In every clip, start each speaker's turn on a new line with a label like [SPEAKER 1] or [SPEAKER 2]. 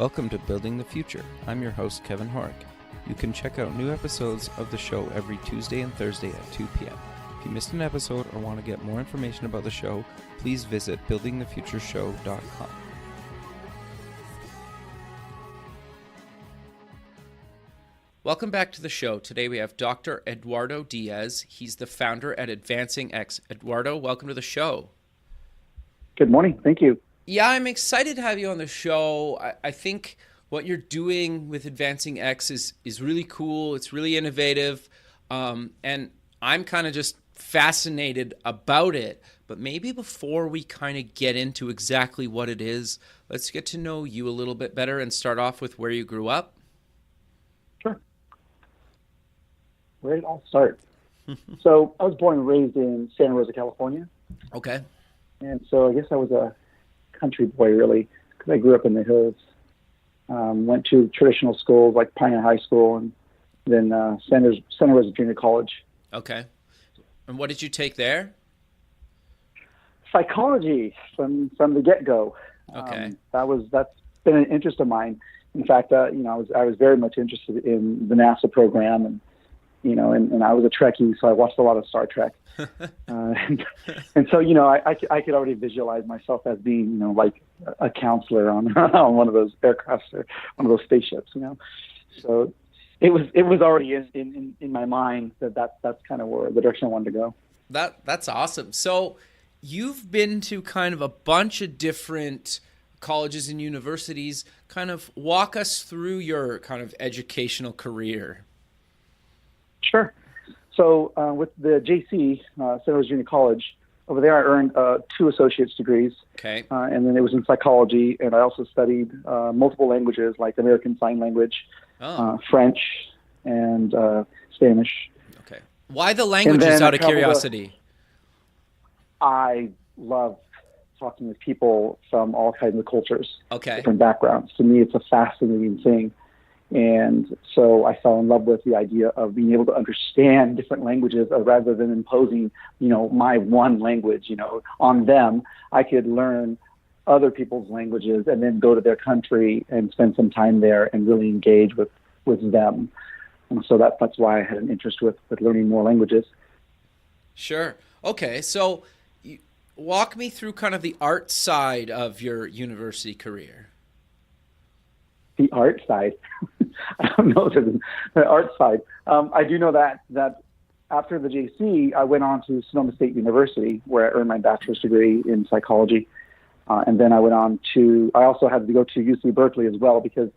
[SPEAKER 1] Welcome to Building the Future. I'm your host, Kevin Horick. You can check out new episodes of the show every Tuesday and Thursday at 2 p.m. If you missed an episode or want to get more information about the show, please visit buildingthefutureshow.com. Welcome back to the show. Today we have Dr. Eduardo Diaz. He's the founder at Advancing X. Eduardo, welcome to the show.
[SPEAKER 2] Good morning. Thank you.
[SPEAKER 1] Yeah, I'm excited to have you on the show. I think what you're doing with Advancing X is really cool. It's really innovative. And I'm kind of just fascinated about it. But maybe before we kind of get into exactly what it is, let's get to know you a little bit better and start off with where you grew up.
[SPEAKER 2] Sure. Where did it all start? So I was born and raised in Santa Rosa, California.
[SPEAKER 1] Okay.
[SPEAKER 2] And so I guess I was a country boy, really, because I grew up in the hills. Went to traditional schools like Pioneer High School and then Santa Rosa Junior College.
[SPEAKER 1] Okay. And what did you take there?
[SPEAKER 2] Psychology from the get-go.
[SPEAKER 1] Okay.
[SPEAKER 2] That's been an interest of mine. In fact, I was very much interested in the NASA program, and I was a Trekkie, so I watched a lot of Star Trek. And so, I could already visualize myself as being, like a counselor on one of those aircrafts or one of those spaceships, So it was already in my mind that's kind of where the direction I wanted to go.
[SPEAKER 1] That's awesome. So you've been to kind of a bunch of different colleges and universities. Kind of walk us through your kind of educational career.
[SPEAKER 2] Sure. So with the JC, Santa Rosa Junior College, over there I earned 2 associate's degrees.
[SPEAKER 1] Okay.
[SPEAKER 2] And then it was in psychology, and I also studied multiple languages like American Sign Language, French, and Spanish.
[SPEAKER 1] Okay. Why the languages, out of curiosity?
[SPEAKER 2] I love talking with people from all kinds of cultures, different backgrounds. To me, it's a fascinating thing. And so I fell in love with the idea of being able to understand different languages rather than imposing, my one language, on them. I could learn other people's languages and then go to their country and spend some time there and really engage with them. And so that's why I had an interest with learning more languages.
[SPEAKER 1] Sure. Okay. So walk me through kind of the art side of your university career.
[SPEAKER 2] The art side. I don't know the art side. I do know that after the JC, I went on to Sonoma State University, where I earned my bachelor's degree in psychology. And then I also had to go to UC Berkeley as well, because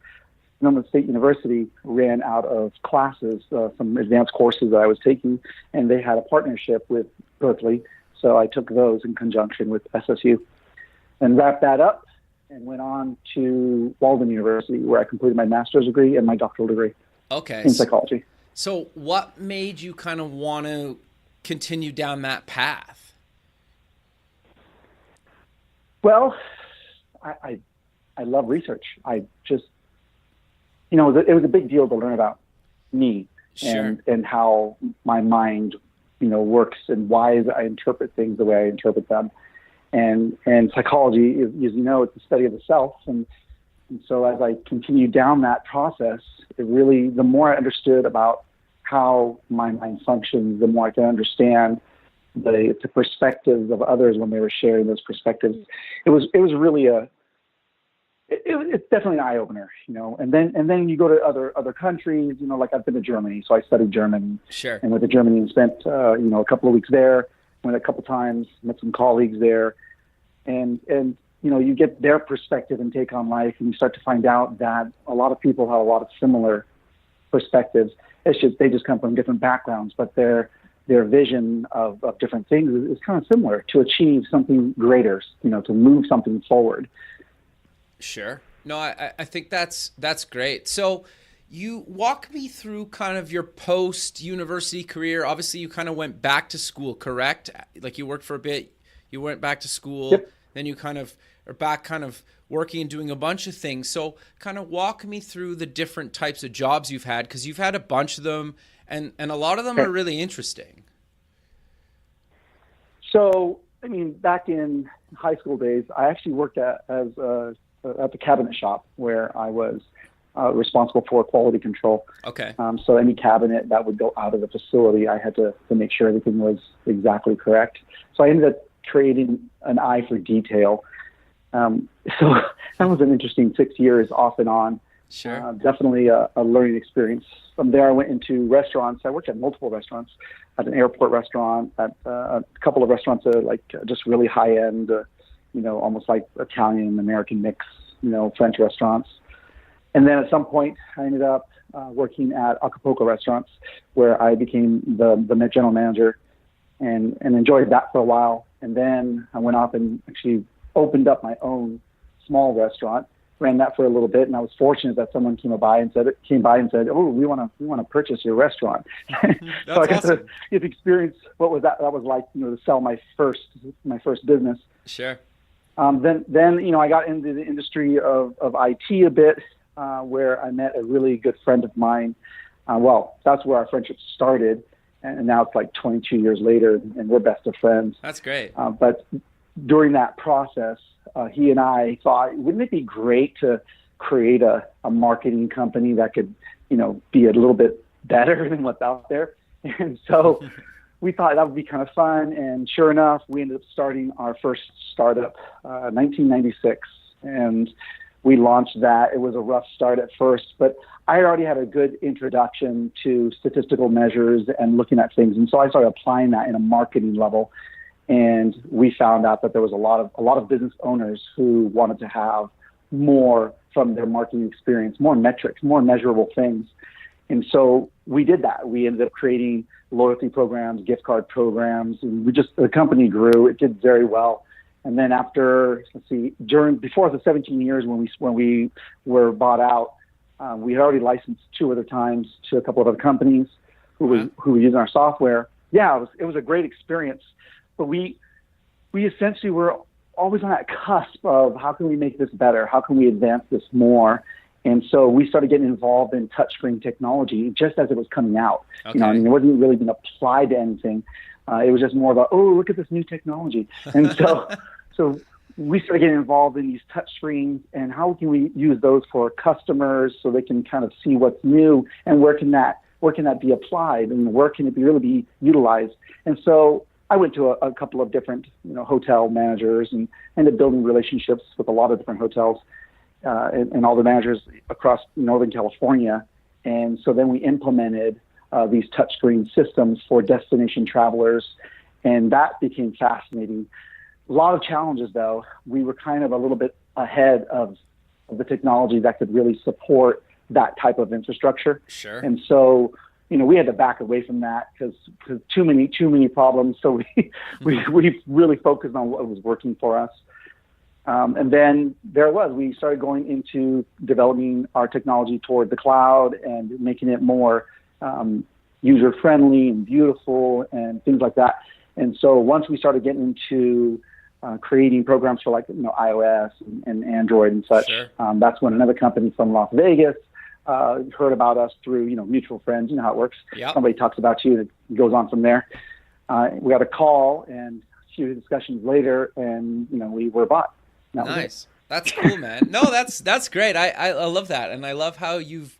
[SPEAKER 2] Sonoma State University ran out of classes, some advanced courses that I was taking, and they had a partnership with Berkeley. So I took those in conjunction with SSU and wrapped that up and went on to Walden University, where I completed my master's degree and my doctoral degree in psychology.
[SPEAKER 1] So what made you kind of want to continue down that path?
[SPEAKER 2] Well, I love research. I just, it was a big deal to learn about me and how my mind, works and why I interpret things the way I interpret them. And psychology is, it's the study of the self. And so as I continued down that process, the more I understood about how my mind functions, the more I can understand the perspectives of others when they were sharing those perspectives. It was really it's definitely an eye opener, and then you go to other countries, like I've been to Germany, so I studied German.
[SPEAKER 1] Sure.
[SPEAKER 2] And went to Germany and spent, a couple of weeks there, went a couple times, met some colleagues there. And you get their perspective and take on life, and you start to find out that a lot of people have a lot of similar perspectives. They just come from different backgrounds, but their vision of different things is kind of similar, to achieve something greater, to move something forward.
[SPEAKER 1] Sure. No, I think that's great. So you walk me through kind of your post-university career. Obviously, you kind of went back to school, correct? Like you worked for a bit, you went back to school,
[SPEAKER 2] Yep.
[SPEAKER 1] Then you kind of are back kind of working and doing a bunch of things. So kind of walk me through the different types of jobs you've had, because you've had a bunch of them, and a lot of them are really interesting. So,
[SPEAKER 2] back in high school days, I actually worked as a at the cabinet shop where I was responsible for quality control.
[SPEAKER 1] Okay.
[SPEAKER 2] So any cabinet that would go out of the facility, I had to make sure everything was exactly correct. So I ended up creating an eye for detail. So that was an interesting 6 years off and on.
[SPEAKER 1] Sure.
[SPEAKER 2] Definitely a learning experience. From there, I went into restaurants. I worked at multiple restaurants, at an airport restaurant, at a couple of restaurants just really high end, almost like Italian, American mix, French restaurants. And then at some point, I ended up working at Acapulco restaurants, where I became the general manager, and enjoyed that for a while. And then I went off and actually opened up my own small restaurant. Ran that for a little bit, and I was fortunate that someone came by and said, "Oh, we want to purchase your restaurant." So I got to experience what that was like, to sell my first business.
[SPEAKER 1] Sure.
[SPEAKER 2] Then I got into the industry of IT a bit, where I met a really good friend of mine. Well, that's where our friendship started, and now it's like 22 years later, and we're best of friends.
[SPEAKER 1] That's great.
[SPEAKER 2] But during that process, he and I thought, wouldn't it be great to create a marketing company that could, be a little bit better than what's out there? And so we thought that would be kind of fun. And sure enough, we ended up starting our first startup, 1996. And we launched that. It was a rough start at first, but I already had a good introduction to statistical measures and looking at things. And so I started applying that in a marketing level. And we found out that there was a lot of business owners who wanted to have more from their marketing experience, more metrics, more measurable things. And so we did that. We ended up creating loyalty programs, gift card programs, and the company grew. It did very well. And then before the 17 years when we were bought out, we had already licensed 2 other times to a couple of other companies who were using our software. Yeah, it was a great experience. But we essentially were always on that cusp of how can we make this better? How can we advance this more? And so we started getting involved in touchscreen technology just as it was coming out.
[SPEAKER 1] Okay.
[SPEAKER 2] It wasn't really being applied to anything. It was just more about, look at this new technology. And so we started getting involved in these touchscreens and how can we use those for customers so they can kind of see what's new and where can that be applied and where can it really be utilized? And so I went to a couple of different, hotel managers and ended up building relationships with a lot of different hotels and all the managers across Northern California. And so then we implemented these touchscreen systems for destination travelers, and that became fascinating. A lot of challenges, though. We were kind of a little bit ahead of the technology that could really support that type of infrastructure.
[SPEAKER 1] Sure.
[SPEAKER 2] And so we had to back away from that because too many problems. So we really focused on what was working for us. And then we started going into developing our technology toward the cloud and making it more user friendly and beautiful and things like that. And so once we started getting into creating programs for iOS and Android and such,
[SPEAKER 1] sure.
[SPEAKER 2] That's when another company from Las Vegas heard about us through, mutual friends. You know how it works.
[SPEAKER 1] Yep.
[SPEAKER 2] Somebody talks about you, and it goes on from there. We got a call and a few discussions later, and, we were bought.
[SPEAKER 1] Nice. That's cool, man. No, that's great. I love that. And I love how you've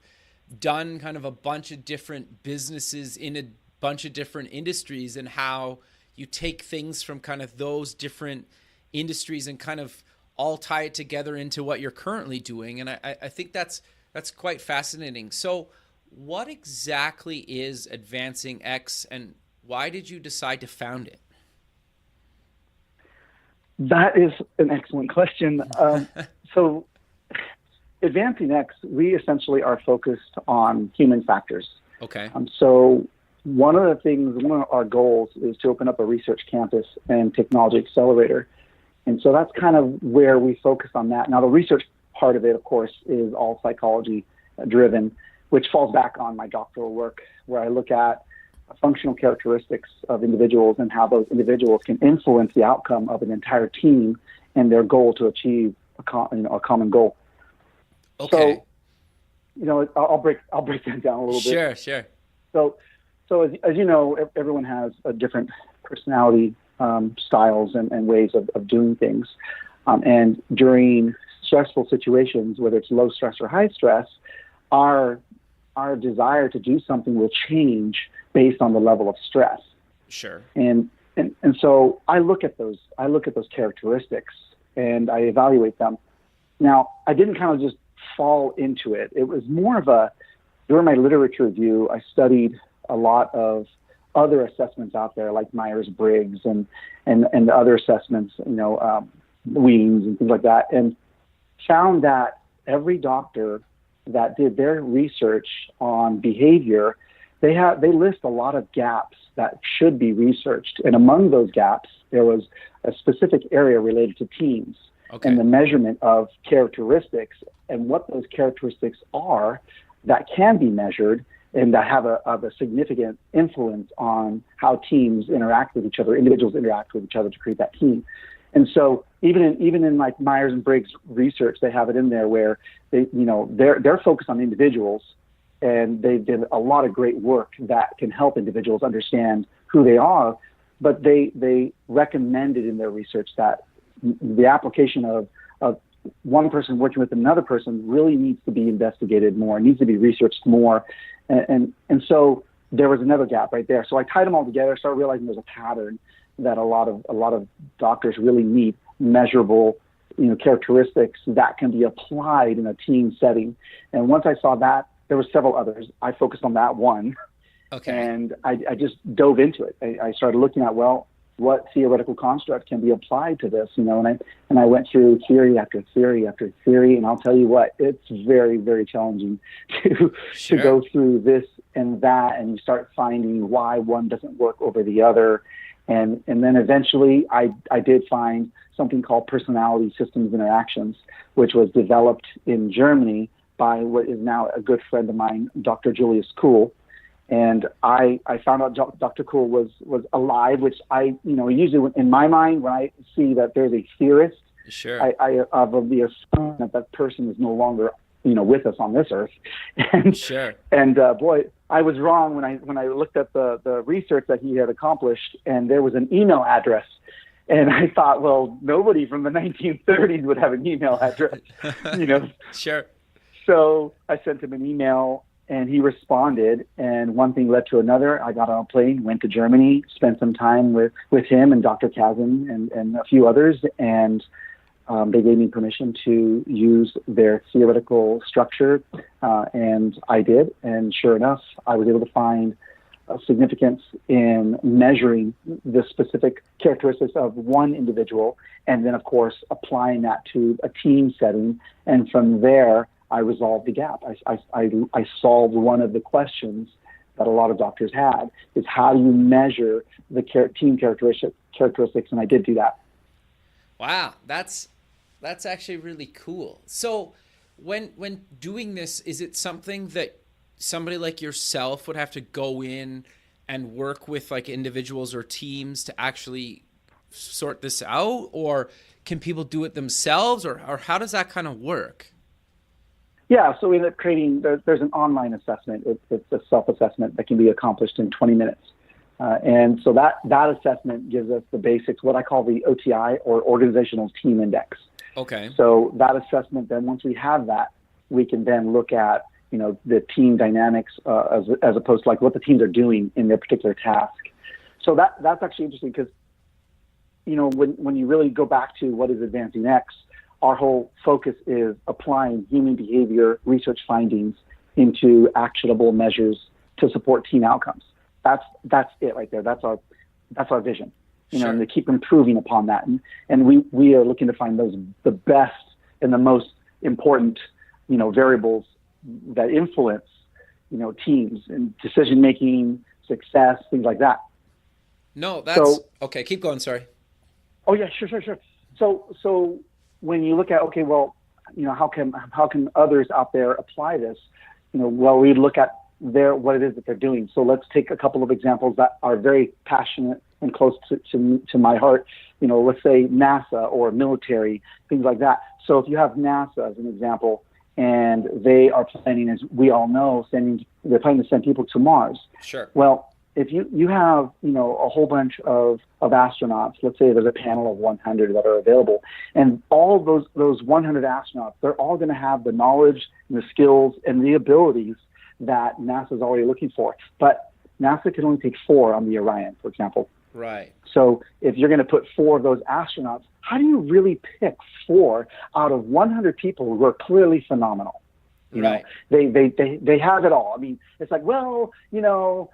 [SPEAKER 1] done kind of a bunch of different businesses in a bunch of different industries and how you take things from kind of those different industries and kind of all tie it together into what you're currently doing. And I think that's quite fascinating. So what exactly is Advancing X and why did you decide to found it?
[SPEAKER 2] That is an excellent question. So Advancing X, we essentially are focused on human factors.
[SPEAKER 1] Okay.
[SPEAKER 2] So one of our goals is to open up a research campus and technology accelerator. And so that's kind of where we focus on that. Now, the research part of it, of course, is all psychology driven, which falls back on my doctoral work, where I look at functional characteristics of individuals and how those individuals can influence the outcome of an entire team and their goal to achieve a common goal.
[SPEAKER 1] Okay.
[SPEAKER 2] So, I'll break that down a little bit.
[SPEAKER 1] Sure.
[SPEAKER 2] So as you know, everyone has a different personality styles and ways of doing things. And during stressful situations, whether it's low stress or high stress, our desire to do something will change based on the level of stress.
[SPEAKER 1] Sure.
[SPEAKER 2] And so I look at those characteristics and I evaluate them. Now, I didn't kind of just fall into it. It was more of during my literature review, I studied a lot of other assessments out there like Myers-Briggs and other assessments, Weems and things like that, and found that every doctor that did their research on behavior, they list a lot of gaps that should be researched. And among those gaps, there was a specific area related to teams. Okay. And the measurement of characteristics and what those characteristics are that can be measured and that have a significant influence on how teams interact with each other, individuals interact with each other to create that team. And so even in like Myers and Briggs research, they have it in there where they're focused on individuals, and they did a lot of great work that can help individuals understand who they are. But they recommended in their research that the application of one person working with another person really needs to be investigated more, needs to be researched more. And so there was another gap right there. So I tied them all together, started realizing there's a pattern that a lot of doctors really need measurable, characteristics that can be applied in a team setting. And once I saw that, there were several others. I focused on that one. Okay. And I just dove into it. I started looking at, what theoretical construct can be applied to this, and I went through theory after theory after theory, and I'll tell you what, it's very, very challenging to go through this and that, and you start finding why one doesn't work over the other, and then eventually I did find something called personality systems interactions, which was developed in Germany by what is now a good friend of mine, Dr. Julius Kuhl. And I found out Dr. Kuhl was alive, which usually in my mind, when I see that there's a theorist,
[SPEAKER 1] sure,
[SPEAKER 2] I of the assumption that person is no longer, with us on this earth. And,
[SPEAKER 1] sure.
[SPEAKER 2] And boy, I was wrong when I looked at the research that he had accomplished, and there was an email address. And I thought, well, nobody from the 1930s would have an email address,
[SPEAKER 1] Sure.
[SPEAKER 2] So I sent him an email, and he responded, and one thing led to another. I got on a plane, went to Germany, spent some time with him and Dr. Kazin and a few others, and they gave me permission to use their theoretical structure, and I did. And sure enough, I was able to find a significance in measuring the specific characteristics of one individual, and then, of course, applying that to a team setting. And from there, I resolved the gap. I solved one of the questions that a lot of doctors had, is how do you measure the team characteristics, and I did do that.
[SPEAKER 1] Wow, that's actually really cool. So when doing this, is it something that somebody like yourself would have to go in and work with like individuals or teams to actually sort this out, or can people do it themselves, or how does that kind of work?
[SPEAKER 2] Yeah, so we ended up creating, there's an online assessment. It's a self-assessment that can be accomplished in 20 minutes. And so that assessment gives us the basics, what I call the OTI, or Organizational Team Index.
[SPEAKER 1] Okay.
[SPEAKER 2] So that assessment, then once we have that, we can then look at, the team dynamics as opposed to like what the teams are doing in their particular task. So that's actually interesting because, when you really go back to what is Advancing X, our whole focus is applying human behavior research findings into actionable measures to support team outcomes. That's it right there. That's our vision,
[SPEAKER 1] Sure.
[SPEAKER 2] And to keep improving upon that. And we are looking to find the best and the most important, variables that influence, teams and decision making, success, things like that.
[SPEAKER 1] No, that's okay. Keep going. Sorry.
[SPEAKER 2] Oh yeah, sure. So when you look at, okay, well, how can others out there apply this? We look at what it is that they're doing. So let's take a couple of examples that are very passionate and close to my heart. Let's say NASA or military, things like that. So if you have NASA as an example, and they are planning, as we all know, they're planning to send people to Mars.
[SPEAKER 1] Sure.
[SPEAKER 2] Well, if you have, a whole bunch of astronauts, let's say there's a panel of 100 that are available, and all those 100 astronauts, they're all going to have the knowledge and the skills and the abilities that NASA's already looking for. But NASA can only take 4 on the Orion, for example.
[SPEAKER 1] Right.
[SPEAKER 2] So if you're going to put 4 of those astronauts, how do you really pick 4 out of 100 people who are clearly phenomenal?
[SPEAKER 1] Right.
[SPEAKER 2] They have it all. I mean, it's like, well, you're all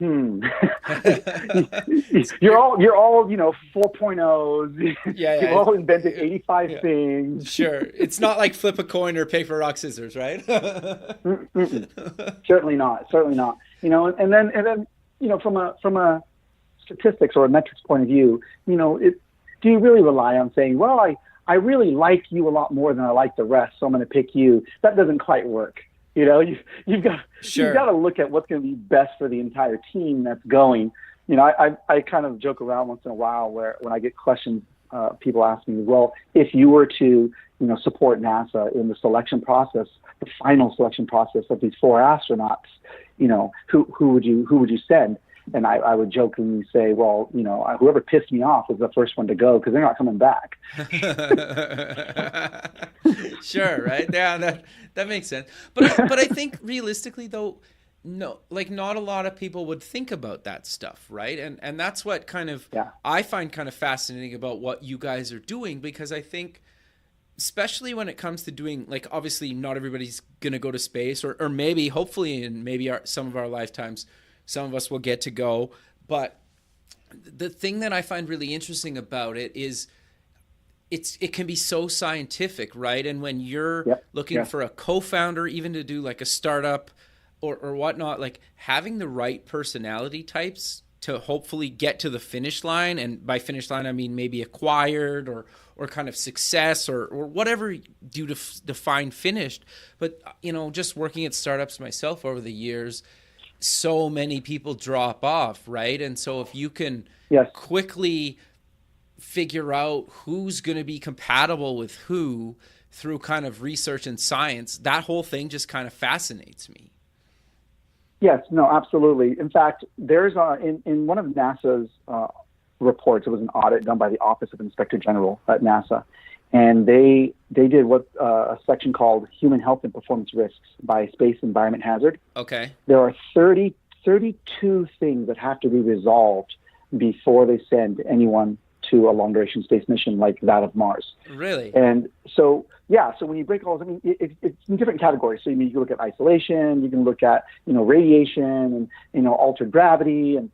[SPEAKER 2] 4.0s.
[SPEAKER 1] Yeah.
[SPEAKER 2] You've all invented 85 things.
[SPEAKER 1] Sure. It's not like flip a coin or paper, rock, scissors, right?
[SPEAKER 2] Certainly not. And then from a statistics or a metrics point of view, do you really rely on saying, well, I really like you a lot more than I like the rest, so I'm going to pick you? That doesn't quite work. You've got to look at what's going to be best for the entire team that's going. I kind of joke around once in a while when I get questions, people ask me, well, if you were to, support NASA in the selection process, the final selection process of these 4 astronauts, who would you send? And I would jokingly say, well, whoever pissed me off was the first one to go because they're not coming back.
[SPEAKER 1] Sure, right? Yeah, that makes sense. But I think realistically, though, no, like not a lot of people would think about that stuff, right? And that's what kind of I find kind of fascinating about what you guys are doing, because I think, especially when it comes to doing, like, obviously not everybody's going to go to space, or maybe, hopefully, in maybe some of our lifetimes, some of us will get to go. But the thing that I find really interesting about it is it can be so scientific, right? And when you're looking for a co-founder, even to do like a startup or whatnot, like having the right personality types to hopefully get to the finish line. And by finish line, I mean maybe acquired or kind of success or whatever you define finished. But, just working at startups myself over the years, so many people drop off, right? And so if you can quickly figure out who's going to be compatible with who through kind of research and science, that whole thing just kind of fascinates me.
[SPEAKER 2] Yes, no, absolutely. In fact, there's in one of NASA's reports, it was an audit done by the Office of Inspector General at NASA, and they did what a section called Human Health and Performance Risks by Space Environment Hazard. Okay. There are 32 things that have to be resolved before they send anyone to a long-duration space mission like that of Mars.
[SPEAKER 1] Really?
[SPEAKER 2] And so, so when you break all those, it's in different categories. So you can look at isolation, you can look at, radiation and, altered gravity and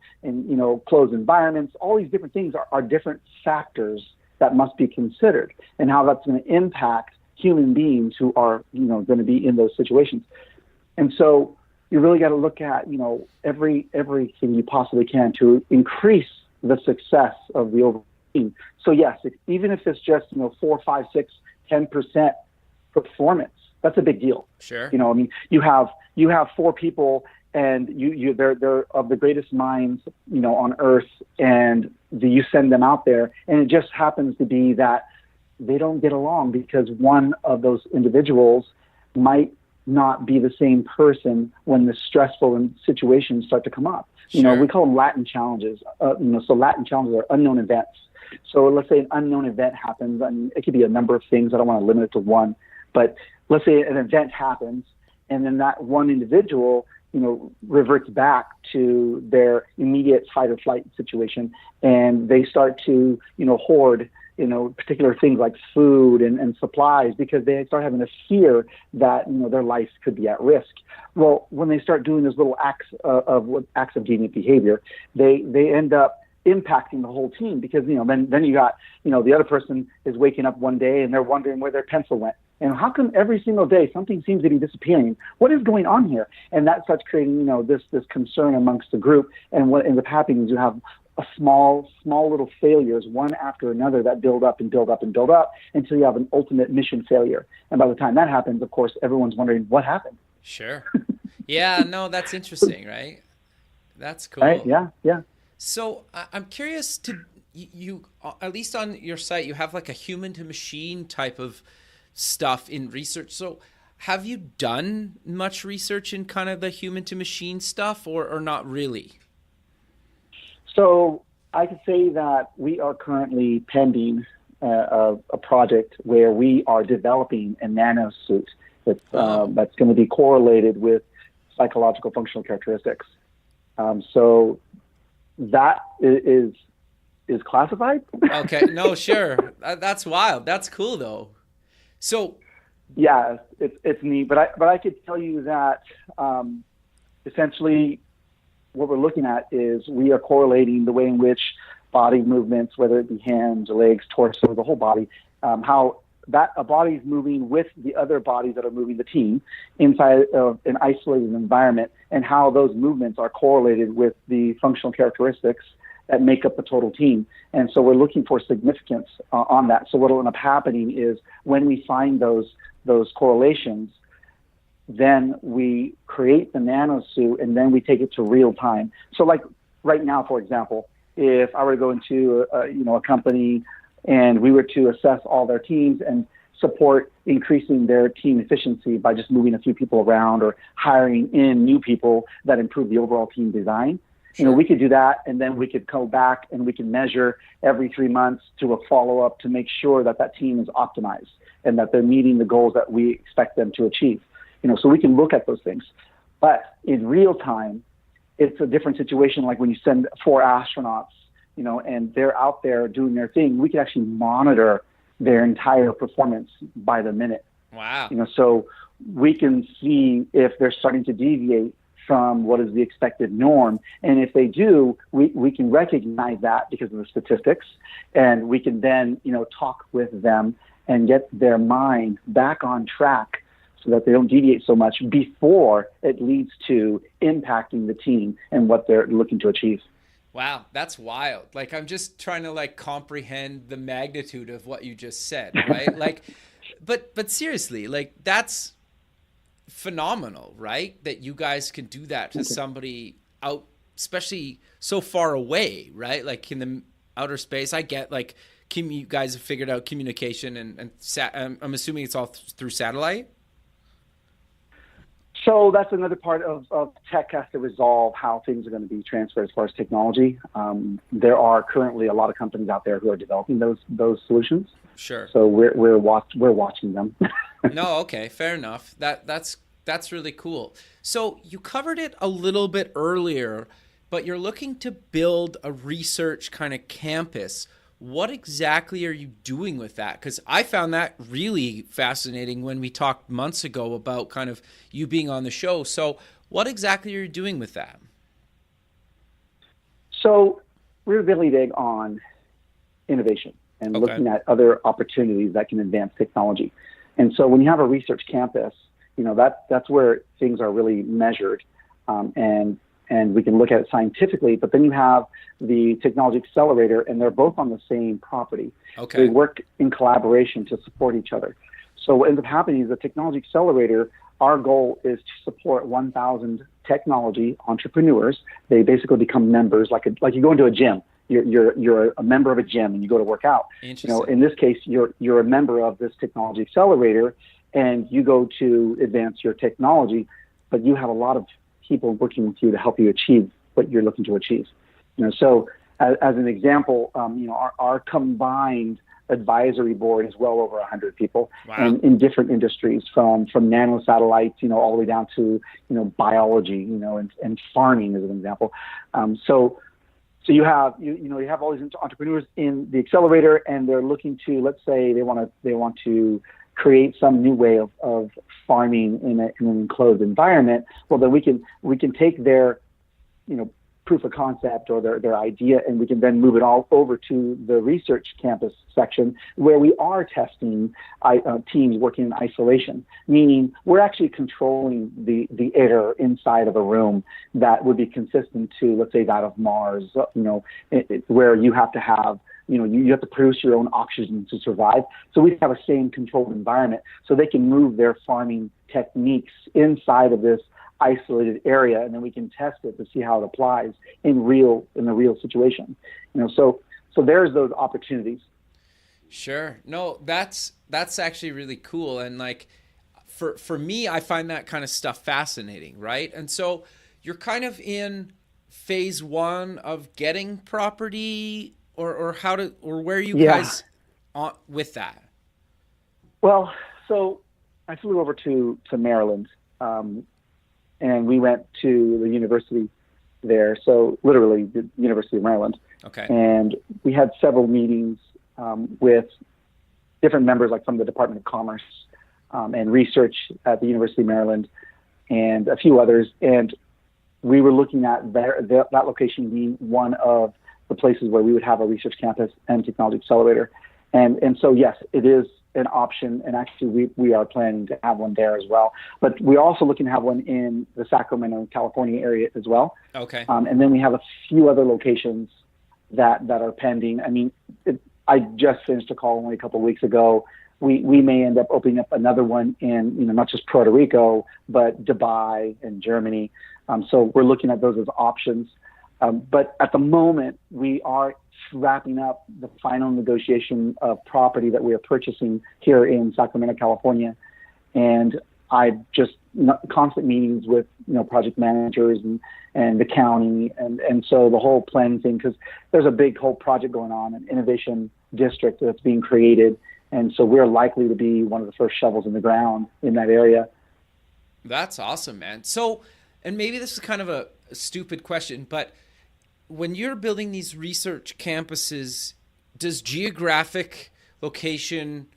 [SPEAKER 2] closed environments. All these different things are different factors that must be considered, and how that's going to impact human beings who are, going to be in those situations. And so you really got to look at, everything you possibly can to increase the success of the overall team. So yes, even if it's just, 4, 5, 6, 10% performance, that's a big deal.
[SPEAKER 1] Sure.
[SPEAKER 2] You have 4 people, and they're of the greatest minds, on Earth, and you send them out there, and it just happens to be that they don't get along because one of those individuals might not be the same person when the stressful situations start to come up.
[SPEAKER 1] Sure.
[SPEAKER 2] We call them latent challenges. So latent challenges are unknown events. So let's say an unknown event happens, and it could be a number of things. I don't want to limit it to one, but let's say an event happens, and then that one individual, reverts back to their immediate fight or flight situation, and they start to, hoard, particular things like food and supplies, because they start having a fear that, their life could be at risk. Well, when they start doing those little acts of deviant behavior, they end up impacting the whole team, because, then you got, the other person is waking up one day and they're wondering where their pencil went. And how come every single day something seems to be disappearing? What is going on here? And that starts creating, this concern amongst the group. And what ends up happening is you have a small little failures, one after another, that build up and build up and build up until you have an ultimate mission failure. And by the time that happens, of course, everyone's wondering what happened.
[SPEAKER 1] Sure. Yeah, no, that's interesting, right? That's cool.
[SPEAKER 2] Right? Yeah.
[SPEAKER 1] So I'm curious you at least on your site, you have like a human to machine type of stuff in research. So Have you done much research in kind of the human to machine stuff or not really?
[SPEAKER 2] So I could say that we are currently pending a project where we are developing a nanosuit that's going to be correlated with psychological functional characteristics. So that is classified.
[SPEAKER 1] Okay, no, sure. That's wild. That's cool though. So,
[SPEAKER 2] Yeah, it's neat, but I could tell you that essentially what we're looking at is we are correlating the way in which body movements, whether it be hands, legs, torso, the whole body, how that a body is moving with the other bodies that are moving the team inside of an isolated environment, and how those movements are correlated with the functional characteristics that make up the total team. And so we're looking for significance on that. So what will end up happening is when we find those correlations, then we create the nanosuit and then we take it to real time. So like right now, for example, if I were to go into a company and we were to assess all their teams and support increasing their team efficiency by just moving a few people around or hiring in new people that improve the overall team design,
[SPEAKER 1] sure.
[SPEAKER 2] We could do that, and then we could go back and we can measure every 3 months to a follow-up to make sure that that team is optimized and that they're meeting the goals that we expect them to achieve. So we can look at those things. But in real time, it's a different situation. Like when you send 4 astronauts, and they're out there doing their thing, we can actually monitor their entire performance by the minute.
[SPEAKER 1] Wow.
[SPEAKER 2] So we can see if they're starting to deviate from what is the expected norm. And if they do, we can recognize that because of the statistics. And we can then, talk with them and get their mind back on track so that they don't deviate so much before it leads to impacting the team and what they're looking to achieve.
[SPEAKER 1] Wow, that's wild. Like, I'm just trying to comprehend the magnitude of what you just said, right? but seriously, that's phenomenal, right? That you guys can do that to somebody out, especially so far away, right? Like in the outer space. I get you guys have figured out communication and I'm assuming it's all through satellite.
[SPEAKER 2] So that's another part of tech has to resolve how things are going to be transferred as far as technology. There are currently a lot of companies out there who are developing those solutions.
[SPEAKER 1] Sure.
[SPEAKER 2] So we're watching them.
[SPEAKER 1] No, okay, fair enough. That's really cool. So you covered it a little bit earlier, but you're looking to build a research kind of campus. What exactly are you doing with that? Because I found that really fascinating when we talked months ago about kind of you being on the show. So what exactly are you doing with that?
[SPEAKER 2] So we're really big on innovation and looking at other opportunities that can advance technology. And so when you have a research campus, that's where things are really measured, and we can look at it scientifically. But then you have the technology accelerator, and they're both on the same property.
[SPEAKER 1] Okay.
[SPEAKER 2] They work in collaboration to support each other. So what ends up happening is the technology accelerator, our goal is to support 1,000 technology entrepreneurs. They basically become members, like you go into a gym. You're a member of a gym and you go to work out. In this case, you're a member of this technology accelerator, and you go to advance your technology, but you have a lot of people working with you to help you achieve what you're looking to achieve. So as an example, our combined advisory board is well over 100 people.
[SPEAKER 1] Wow.
[SPEAKER 2] And in different industries, from nanosatellites, all the way down to, biology, and farming as an example. So you have all these entrepreneurs in the accelerator, and they're looking to, let's say they want to create some new way of farming in an enclosed environment. Well, then we can take their, proof of concept or their idea, and we can then move it all over to the research campus section where we are testing teams working in isolation, meaning we're actually controlling the air inside of a room that would be consistent to, let's say, that of Mars, where you have to have, you have to produce your own oxygen to survive. So we have a same controlled environment, so they can move their farming techniques inside of this isolated area, and then we can test it to see how it applies in the real situation. So there's those opportunities.
[SPEAKER 1] Sure. No, that's actually really cool. And for me, I find that kind of stuff fascinating, right? And so you're kind of in phase one of getting property, or where are you guys on with that?
[SPEAKER 2] Well, so I flew over to Maryland, and we went to the university there. So literally the University of Maryland.
[SPEAKER 1] Okay.
[SPEAKER 2] And we had several meetings with different members, like from the Department of Commerce and research at the University of Maryland, and a few others. And we were looking at that location being one of the places where we would have a research campus and technology accelerator. And so, yes, it is an option. And actually, we are planning to have one there as well. But we're also looking to have one in the Sacramento, California area as well.
[SPEAKER 1] Okay.
[SPEAKER 2] And then we have a few other locations that are pending. I mean, I just finished a call only a couple of weeks ago. We may end up opening up another one in, not just Puerto Rico, but Dubai and Germany. So we're looking at those as options. But at the moment, we are wrapping up the final negotiation of property that we are purchasing here in Sacramento, California. And I just constant meetings with, project managers and the county. And so the whole planning thing, because there's a big whole project going on, an innovation district that's being created. And so we're likely to be one of the first shovels in the ground in that area.
[SPEAKER 1] That's awesome, man. So, and maybe this is kind of a stupid question, but when you're building these research campuses, does geographic location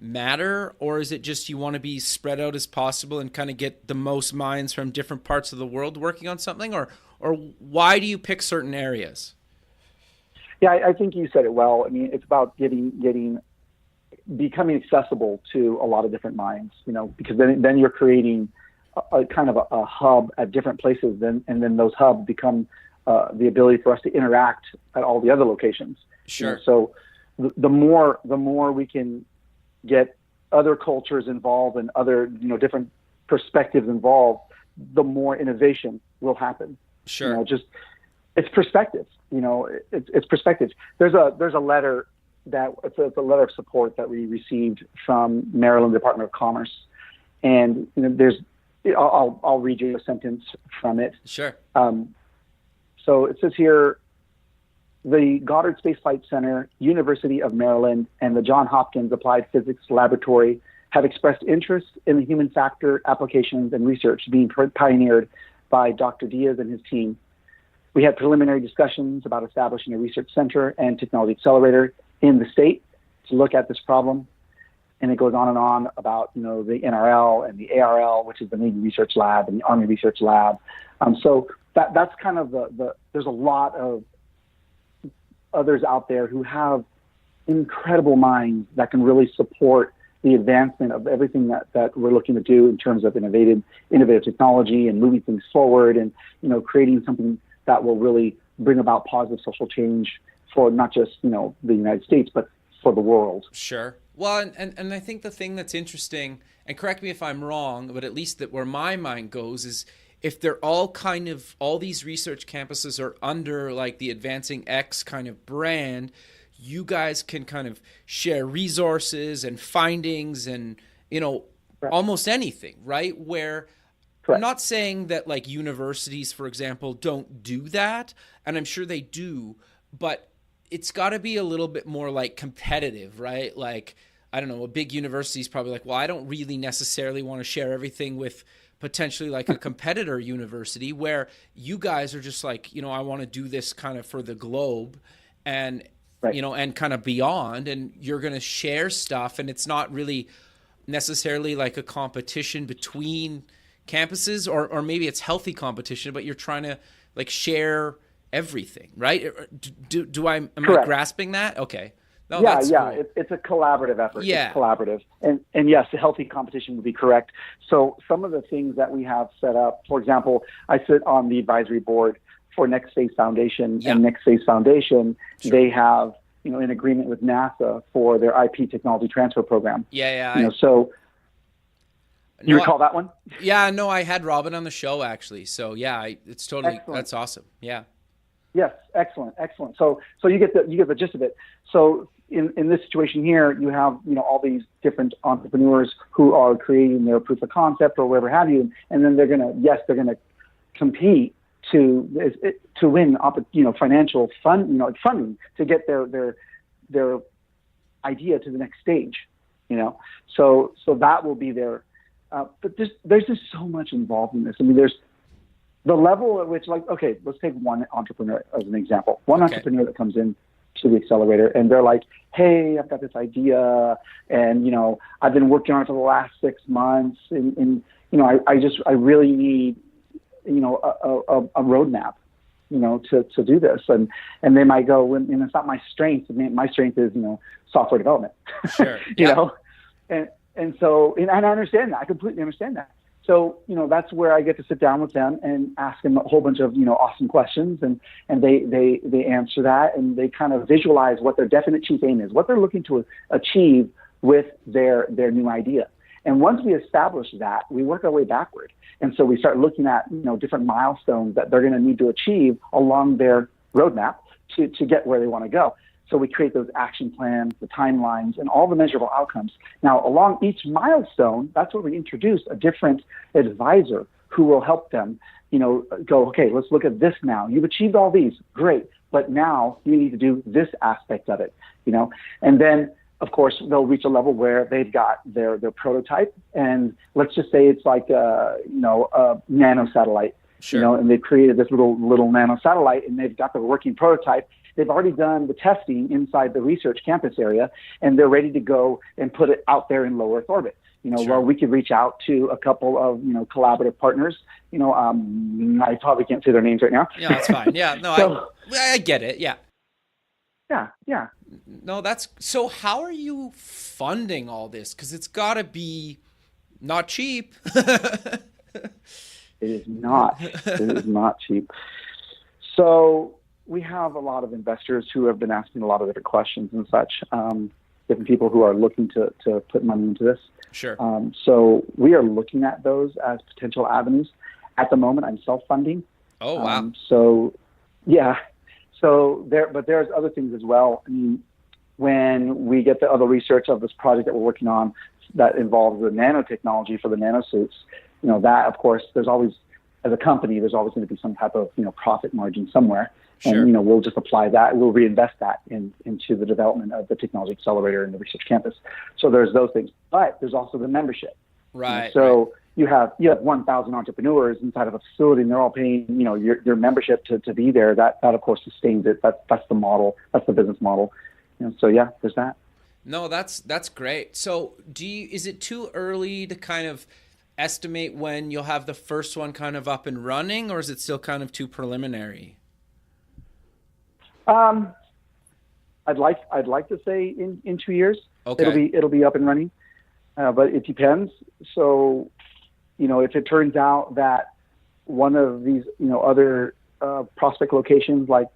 [SPEAKER 1] matter, or is it just you want to be spread out as possible and kind of get the most minds from different parts of the world working on something, or why do you pick certain areas?
[SPEAKER 2] Yeah, I think you said it well. I mean, it's about becoming accessible to a lot of different minds, because then you're creating a kind of a hub at different places, and then those hubs become the ability for us to interact at all the other locations.
[SPEAKER 1] Sure.
[SPEAKER 2] So the more we can get other cultures involved and other different perspectives involved, the more innovation will happen.
[SPEAKER 1] Sure.
[SPEAKER 2] It's perspective. It's perspective. There's a letter it's a letter of support that we received from Maryland Department of Commerce, and I'll read you a sentence from it.
[SPEAKER 1] Sure.
[SPEAKER 2] So it says here, the Goddard Space Flight Center, University of Maryland, and the Johns Hopkins Applied Physics Laboratory have expressed interest in the human factor applications and research being pioneered by Dr. Diaz and his team. We had preliminary discussions about establishing a research center and technology accelerator in the state to look at this problem. And it goes on and on about, the NRL and the ARL, which is the Navy Research Lab and the Army Research Lab. So that's kind of there's a lot of others out there who have incredible minds that can really support the advancement of everything that we're looking to do in terms of innovative technology and moving things forward and, creating something that will really bring about positive social change for not just, the United States, but for the world.
[SPEAKER 1] Sure. Well, and I think the thing that's interesting, and correct me if I'm wrong, but at least that where my mind goes is if they're all these research campuses are under like the Advancing X kind of brand, you guys can kind of share resources and findings and, almost anything, right? Where
[SPEAKER 2] Correct.
[SPEAKER 1] I'm not saying that like universities, for example, don't do that, and I'm sure they do, but it's got to be a little bit more like competitive, right? Like, I don't know, a big university is probably like, well, I don't really necessarily want to share everything with potentially like a competitor university, where you guys are just like, I want to do this kind of for the globe and,
[SPEAKER 2] right.
[SPEAKER 1] And kind of beyond, and you're going to share stuff, and it's not really necessarily like a competition between campuses, or maybe it's healthy competition, but you're trying to like share everything, right? Am I grasping that? Okay. No,
[SPEAKER 2] yeah.
[SPEAKER 1] Cool.
[SPEAKER 2] It's a collaborative effort.
[SPEAKER 1] Yeah.
[SPEAKER 2] It's collaborative. And yes, a healthy competition would be correct. So some of the things that we have set up, for example, I sit on the advisory board for Next Phase Foundation, and Next Phase Foundation, sure. They have, an agreement with NASA for their IP technology transfer program.
[SPEAKER 1] Yeah.
[SPEAKER 2] So you recall that one?
[SPEAKER 1] Yeah, no, I had Robin on the show actually. So yeah, it's totally,
[SPEAKER 2] excellent.
[SPEAKER 1] That's awesome. Yeah.
[SPEAKER 2] Yes, excellent. So you get the gist of it. So in this situation here, you have, all these different entrepreneurs who are creating their proof of concept or whatever have you, and then they're gonna compete to win, financial funding to get their idea to the next stage, So that will be their. But there's just so much involved in this. I mean, there's the level at which, okay, let's take one entrepreneur as an example. One entrepreneur that comes in to the accelerator and they're like, hey, I've got this idea and, I've been working on it for the last 6 months and I really need, a roadmap, to do this. And they might go, and it's not my strength. I mean, my strength is, software development,
[SPEAKER 1] sure.
[SPEAKER 2] And so I understand that. I completely understand that. So, that's where I get to sit down with them and ask them a whole bunch of, awesome questions and they answer that and they kind of visualize what their definite chief aim is, what they're looking to achieve with their new idea. And once we establish that, we work our way backward. And so we start looking at, different milestones that they're going to need to achieve along their roadmap to get where they want to go. So we create those action plans, the timelines, and all the measurable outcomes. Now, along each milestone, that's where we introduce a different advisor who will help them, go, okay, let's look at this now. You've achieved all these, great, but now you need to do this aspect of it, And then, of course, they'll reach a level where they've got their prototype, and let's just say it's like a nano satellite,
[SPEAKER 1] sure.
[SPEAKER 2] And they've created this little nano satellite, and they've got the working prototype. They've already done the testing inside the research campus area, and they're ready to go and put it out there in low Earth orbit.
[SPEAKER 1] Sure.
[SPEAKER 2] Where we could reach out to a couple of, collaborative partners. I probably can't say their names right now.
[SPEAKER 1] Yeah, that's fine. Yeah, no, so, I get it. Yeah.
[SPEAKER 2] Yeah.
[SPEAKER 1] No, so how are you funding all this? Because it's got to be not cheap.
[SPEAKER 2] It is not. It is not cheap. So we have a lot of investors who have been asking a lot of different questions and such, different people who are looking to put money into this.
[SPEAKER 1] Sure.
[SPEAKER 2] So we are looking at those as potential avenues. At the moment, I'm self-funding.
[SPEAKER 1] Oh, wow.
[SPEAKER 2] But there's other things as well. I mean, when we get the other research of this project that we're working on that involves the nanotechnology for the nanosuits, that, of course, there's always, as a company, there's always going to be some type of, profit margin somewhere.
[SPEAKER 1] Sure.
[SPEAKER 2] And, we'll just apply that. We'll reinvest that into the development of the technology accelerator and the research campus. So there's those things. But there's also the membership.
[SPEAKER 1] Right.
[SPEAKER 2] So you have 1,000 entrepreneurs inside of a facility, and they're all paying, your membership to be there. That of course sustains it. That's the model. That's the business model. So yeah, there's that.
[SPEAKER 1] No, that's great. So is it too early to kind of estimate when you'll have the first one kind of up and running, or is it still kind of too preliminary?
[SPEAKER 2] I'd like to say in 2 years.
[SPEAKER 1] Okay.
[SPEAKER 2] It'll be up and running, but it depends. So, if it turns out that one of these, other prospect locations, I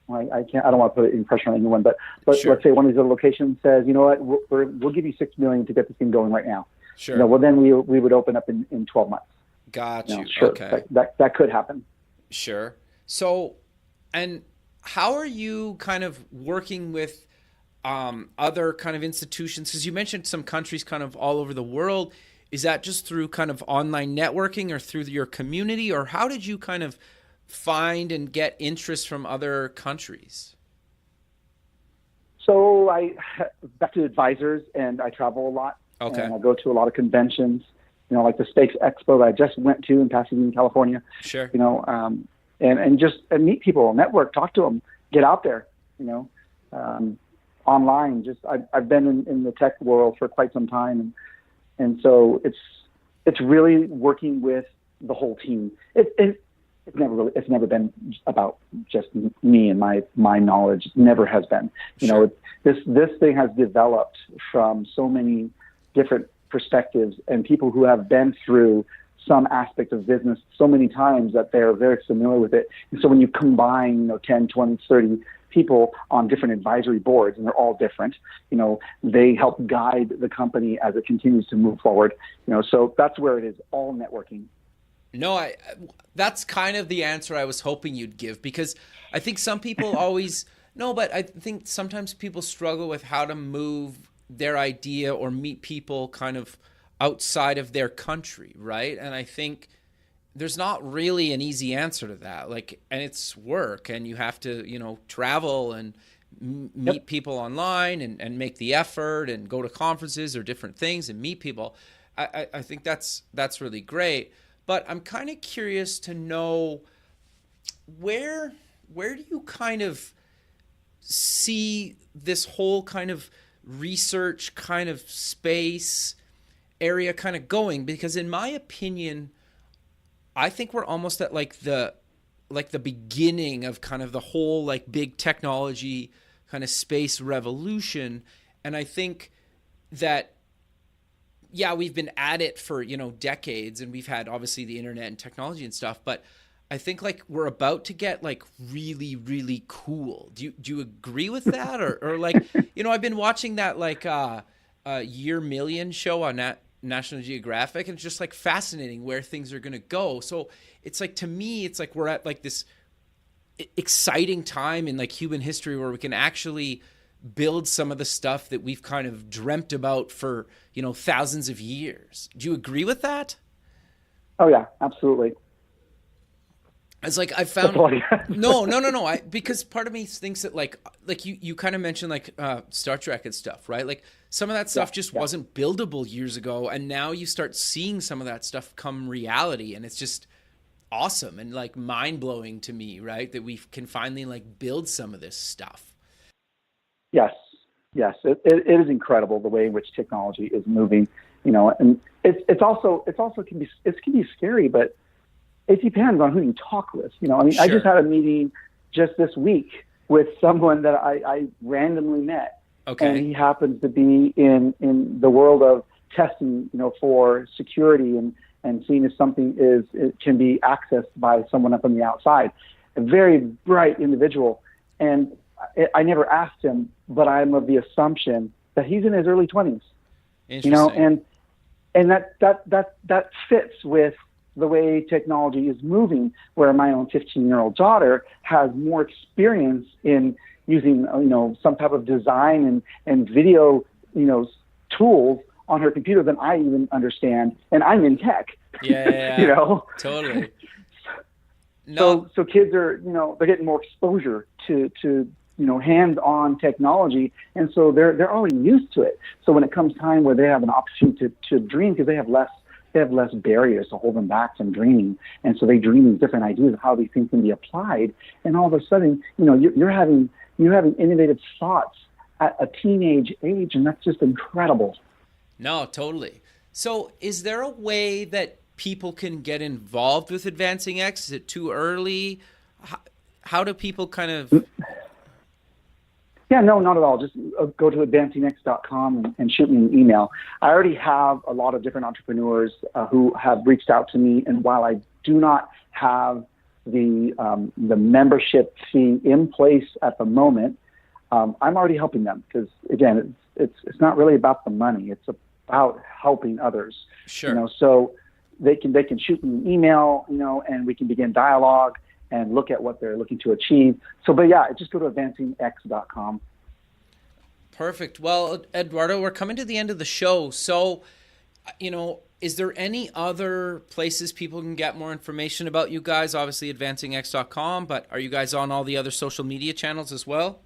[SPEAKER 2] don't want to put it in pressure on anyone, but
[SPEAKER 1] sure.
[SPEAKER 2] Let's say one of these other locations says, you know what, we'll give you $6 million to get this thing going right now.
[SPEAKER 1] Sure.
[SPEAKER 2] Well, then we would open up in 12 months.
[SPEAKER 1] Got you.
[SPEAKER 2] Sure.
[SPEAKER 1] Okay.
[SPEAKER 2] That could happen.
[SPEAKER 1] Sure. So, and how are you kind of working with other kind of institutions? Because you mentioned some countries kind of all over the world. Is that just through kind of online networking or through your community, or how did you kind of find and get interest from other countries?
[SPEAKER 2] So I back to advisors, and I travel a lot.
[SPEAKER 1] Okay.
[SPEAKER 2] And I go to a lot of conventions, like the Space Expo that I just went to in Pasadena, California.
[SPEAKER 1] Sure.
[SPEAKER 2] And just meet people, network, talk to them, get out there, online. I've been in the tech world for quite some time, and so it's really working with the whole team. It's never been about just me and my knowledge. It never has been.
[SPEAKER 1] Sure.
[SPEAKER 2] This thing has developed from so many different perspectives and people who have been through some aspect of business so many times that they're very familiar with it. And so when you combine, 10, 20, 30 people on different advisory boards, and they're all different, they help guide the company as it continues to move forward. So that's where it is, all networking.
[SPEAKER 1] No, that's kind of the answer I was hoping you'd give, because I think some people always No, but I think sometimes people struggle with how to move their idea or meet people kind of outside of their country, right? And I think there's not really an easy answer to that. Like, and it's work, and you have to, travel and meet
[SPEAKER 2] Yep.
[SPEAKER 1] people online and make the effort and go to conferences or different things and meet people. I think that's really great. But I'm kind of curious to know where do you kind of see this whole kind of research kind of space area kind of going? Because in my opinion, I think we're almost at like the beginning of kind of the whole like big technology kind of space revolution. And I think that, yeah, we've been at it for, decades, and we've had obviously the internet and technology and stuff, but I think like we're about to get like really, really cool. Do you agree with that? Or like, I've been watching that like Year Million show on National Geographic, and it's just like fascinating where things are going to go. So it's like, to me, it's like we're at like this exciting time in like human history where we can actually build some of the stuff that we've kind of dreamt about for, thousands of years. Do you agree with that?
[SPEAKER 2] Oh yeah, absolutely.
[SPEAKER 1] It's like I found no. Because part of me thinks that like you kind of mentioned like Star Trek and stuff, right? Like some of that stuff just wasn't buildable years ago, and now you start seeing some of that stuff come reality, and it's just awesome and like mind blowing to me, right? That we can finally like build some of this stuff.
[SPEAKER 2] Yes, it is incredible the way in which technology is moving, and it's also can be scary, but it depends on who you talk with. Sure. I just had a meeting just this week with someone that I randomly met.
[SPEAKER 1] Okay.
[SPEAKER 2] And he happens to be in the world of testing, for security and seeing if something it can be accessed by someone up on the outside. A very bright individual. And I never asked him, but I'm of the assumption that he's in his early 20s.
[SPEAKER 1] Interesting.
[SPEAKER 2] And that fits with the way technology is moving, where my own 15-year-old daughter has more experience in using, some type of design and video, tools on her computer than I even understand. And I'm in tech.
[SPEAKER 1] Yeah. Totally.
[SPEAKER 2] No. So kids are, they're getting more exposure to hands-on technology. And so they're already used to it. So when it comes time where they have an opportunity to dream, because they have less barriers to hold them back from dreaming. And so they dream these different ideas of how these things can be applied. And all of a sudden, you're having innovative thoughts at a teenage age, and that's just incredible.
[SPEAKER 1] No, totally. So is there a way that people can get involved with Advancing X? Is it too early? How do people kind of...
[SPEAKER 2] Yeah, no, not at all. Just go to advancingx.com and shoot me an email. I already have a lot of different entrepreneurs who have reached out to me, and while I do not have the membership fee in place at the moment, I'm already helping them, because again, it's not really about the money; it's about helping others.
[SPEAKER 1] Sure.
[SPEAKER 2] So they can shoot me an email, and we can begin dialogue and look at what they're looking to achieve. So, but yeah, just go to advancingx.com.
[SPEAKER 1] Perfect. Well, Eduardo, we're coming to the end of the show. So, is there any other places people can get more information about you guys? Obviously, advancingx.com, but are you guys on all the other social media channels as well?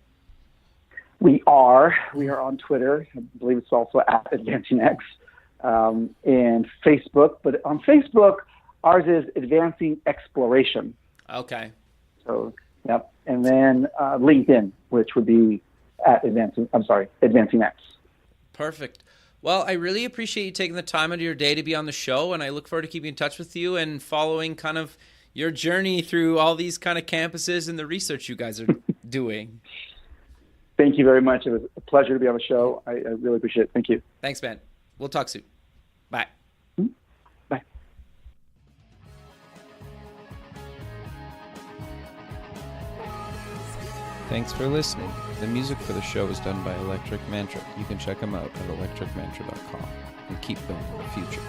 [SPEAKER 2] We are on Twitter. I believe it's also at AdvancingX, and Facebook. But on Facebook, ours is Advancing Exploration.
[SPEAKER 1] Okay.
[SPEAKER 2] So, yep. And then LinkedIn, which would be at AdvancingX.
[SPEAKER 1] Perfect. Well, I really appreciate you taking the time out of your day to be on the show, and I look forward to keeping in touch with you and following kind of your journey through all these kind of campuses and the research you guys are doing.
[SPEAKER 2] Thank you very much. It was a pleasure to be on the show. I really appreciate it. Thank you.
[SPEAKER 1] Thanks, man. We'll talk soon. Bye.
[SPEAKER 2] Bye.
[SPEAKER 1] Thanks for listening. The music for the show is done by Electric Mantra. You can check them out at electricmantra.com and keep building the future.